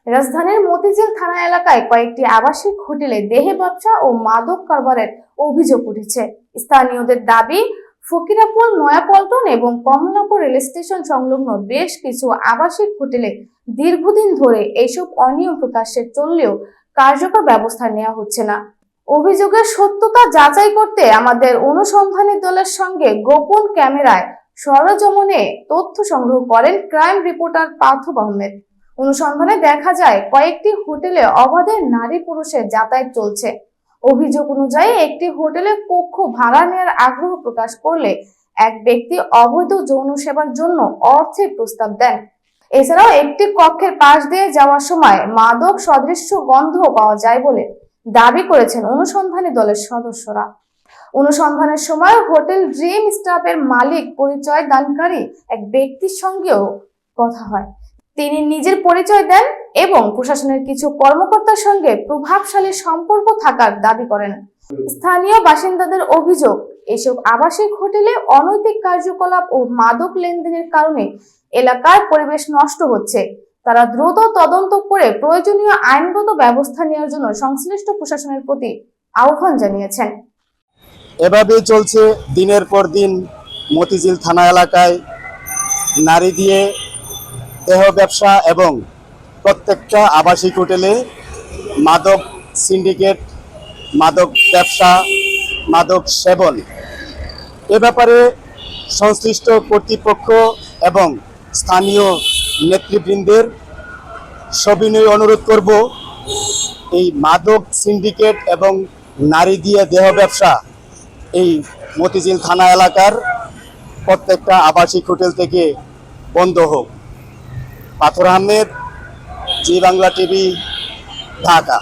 রাজধানীর মতিঝিল থানা এলাকায় কয়েকটি আবাসিক হোটেলে দেহে ব্যবসা ও মাদক কারবারের অভিযোগ উঠেছে। স্থানীয়দের দাবি, ফকিরাপুল, নয়াপল্টন এবং কমলাপুর রেল স্টেশন সংলগ্ন বেশ কিছু আবাসিক হোটেলে দীর্ঘদিন ধরে এইসব অনিয়ম প্রকাশ্যে চললেও কার্যকর ব্যবস্থা নেওয়া হচ্ছে না। অভিযোগের সত্যতা যাচাই করতে আমাদের অনুসন্ধানী দলের সঙ্গে গোপন ক্যামেরায় সরেজমিনে তথ্য সংগ্রহ করেন ক্রাইম রিপোর্টার পার্থব আহমেদ। অনুসন্ধানে দেখা যায় কয়েকটি হোটেলে অবাধে নারী পুরুষের যাতায়াত চলছে। অভিযোগ অনুযায়ী একটি হোটেলে কক্ষ ভাড়া নেওয়ার আগ্রহ প্রকাশ করলে এক ব্যক্তি অবৈধ যৌন সেবার জন্য অর্থের প্রস্তাব দেন। এছাড়াও একটি কক্ষের পাশ দিয়ে যাওয়ার সময় মাদক সদৃশ্য গন্ধ পাওয়া যায় বলে দাবি করেছেন অনুসন্ধানী দলের সদস্যরা। অনুসন্ধানের সময় হোটেল ড্রিম স্টাফের মালিক পরিচয় দানকারী এক ব্যক্তির সঙ্গেও কথা হয়। তিনি নিজের পরিচয় দেন এবং প্রশাসনের কিছু কর্মকর্তার সঙ্গে প্রভাবশালী সম্পর্ক থাকার দাবি করেন। স্থানীয় বাসিন্দাদের অভিযোগ, এসব আবাসিক হোটেলে অনৈতিক কার্যকলাপ ও মাদক লেনদেনের কারণে এলাকার পরিবেশ নষ্ট হচ্ছে। তারা দ্রুত তদন্ত করে প্রয়োজনীয় আইনগত ব্যবস্থা নেওয়ার জন্য সংশ্লিষ্ট প্রশাসনের প্রতি আহ্বান জানিয়েছেন। এভাবেই চলছে দিনের পর দিন মতিঝিল থানা এলাকায় নারী দিয়ে দেহ ব্যবসা এবং প্রত্যেকটা আবাসিক হোটেলে মাদক সিন্ডিকেট, মাদক ব্যবসা, মাদক সেবন। এ ব্যাপারে সংশ্লিষ্ট কর্তৃপক্ষ এবং স্থানীয় নেতৃবৃন্দের সবিনয় অনুরোধ করব, এই মাদক সিন্ডিকেট এবং নারী দিয়ে দেহ ব্যবসা এই মতিঝিল থানা এলাকার প্রত্যেকটা আবাসিক হোটেল থেকে বন্ধ হোক। পাথর আহমেদ, জি বাংলা টিভি, ঢাকা।